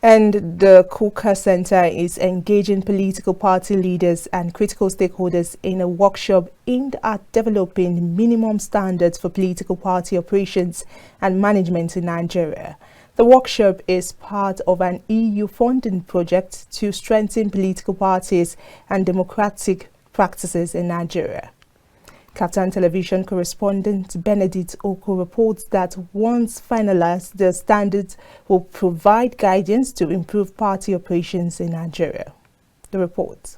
And the KUKA Center is engaging political party leaders and critical stakeholders in a workshop aimed at developing minimum standards for political party operations and management in Nigeria. The workshop is part of an EU funding project to strengthen political parties and democratic practices in Nigeria. KAFTAN television correspondent Benedict Oko reports that once finalized, the standards will provide guidance to improve party operations in Nigeria. The report.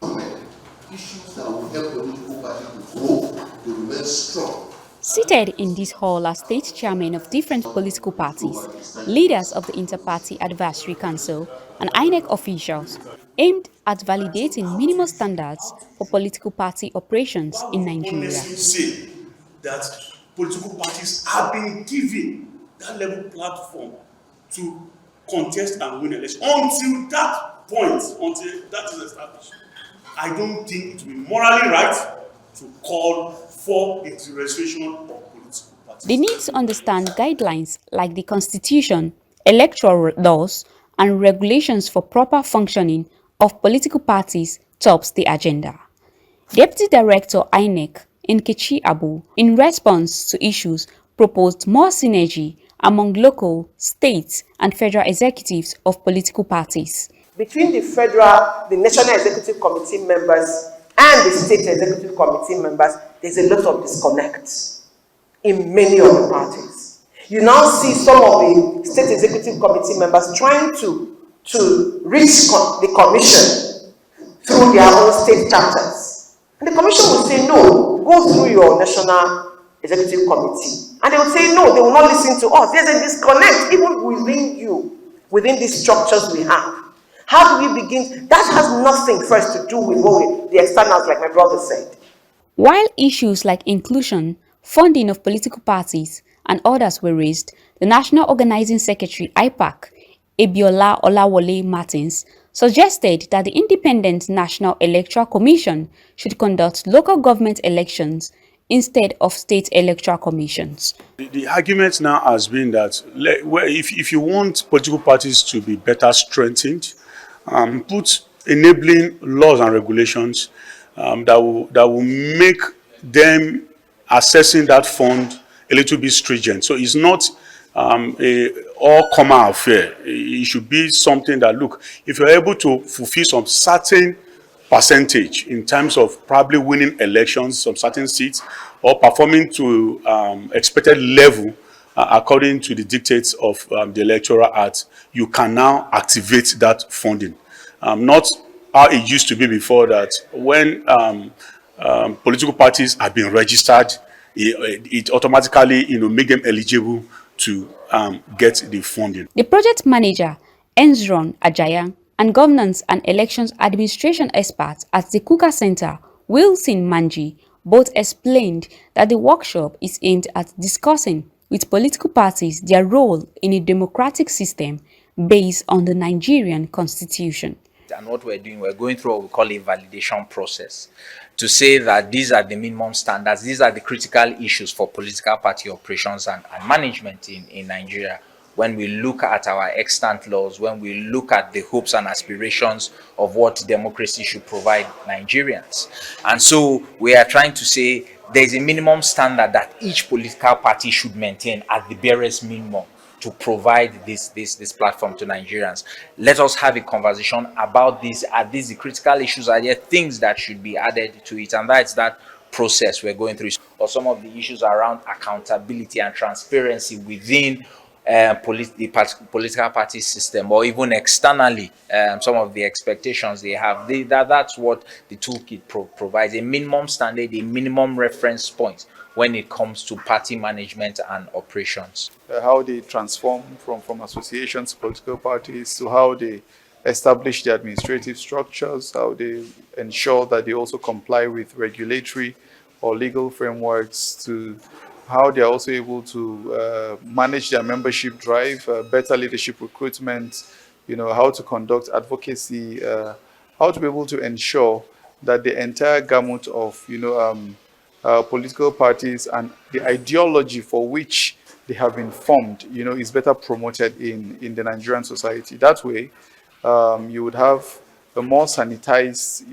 Issues that will help political parties to grow, to remain strong. Seated in this hall are state chairmen of different political parties, leaders of the Inter-Party Advisory Council, and INEC officials, aimed at validating minimum standards for political party operations in Nigeria. Honestly say that political parties have been given that level platform to contest and win elections. Until that point, until that is established, I don't think it will be morally right to call for a registration of political parties. They need to understand guidelines like the Constitution, electoral laws, and regulations for proper functioning of political parties tops the agenda. Deputy Director INEC, Nkechi Abu, in response to issues, proposed more synergy among local, state, and federal executives of political parties. Between the National Executive Committee members and the State Executive Committee members, there's a lot of disconnect in many of the parties. You now see some of the State Executive Committee members trying to reach the Commission through their own state chapters. And the Commission will say, no, go through your National Executive Committee. And they will say, no, they will not listen to us. There's a disconnect even within you, within these structures we have. How do we begin? That has nothing first to do with the externals, like my brother said. While issues like inclusion, funding of political parties, and others were raised, the National Organizing Secretary IPAC, Ebiola Olawole Martins, suggested that the Independent National Electoral Commission should conduct local government elections instead of state electoral commissions. The argument now has been that if you want political parties to be better strengthened, put enabling laws and regulations that will make them assessing that fund a little bit stringent. So it's not a all-common affair. It should be something that, look, if you're able to fulfill some certain percentage in terms of probably winning elections, some certain seats, or performing to expected level according to the dictates of the Electoral Act, you can now activate that funding. Not how it used to be before, that when political parties have been registered, it automatically make them eligible to get the funding. The project manager, Enzron Ajaya, and governance and elections administration expert at the KUKA Center, Wilson Manji, both explained that the workshop is aimed at discussing with political parties their role in a democratic system based on the Nigerian Constitution. And what we're doing, we're going through what we call a validation process to say that these are the minimum standards, these are the critical issues for political party operations and management in Nigeria. When we look at our extant laws, when we look at the hopes and aspirations of what democracy should provide Nigerians. And so we are trying to say there's a minimum standard that each political party should maintain at the barest minimum to provide this platform to Nigerians. Let us have a conversation about these. Are these the critical issues? Are there things that should be added to it? And that's that process we're going through. Or some of the issues around accountability and transparency within the political party system, or even externally, some of the expectations they have. That's what the toolkit provides, a minimum standard, a minimum reference point when it comes to party management and operations. How they transform from associations to political parties, to how they establish the administrative structures, how they ensure that they also comply with regulatory or legal frameworks, to how they are also able to manage their membership drive, better leadership recruitment, how to conduct advocacy, how to be able to ensure that the entire gamut of, political parties and the ideology for which they have been formed, is better promoted in the Nigerian society. That way, you would have a more sanitized,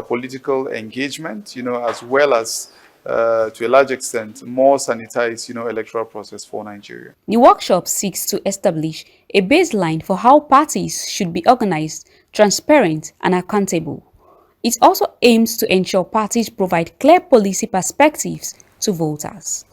political engagement, as well as, to a large extent, more sanitized, electoral process for Nigeria. The workshop seeks to establish a baseline for how parties should be organized, transparent, and accountable. It also aims to ensure parties provide clear policy perspectives to voters.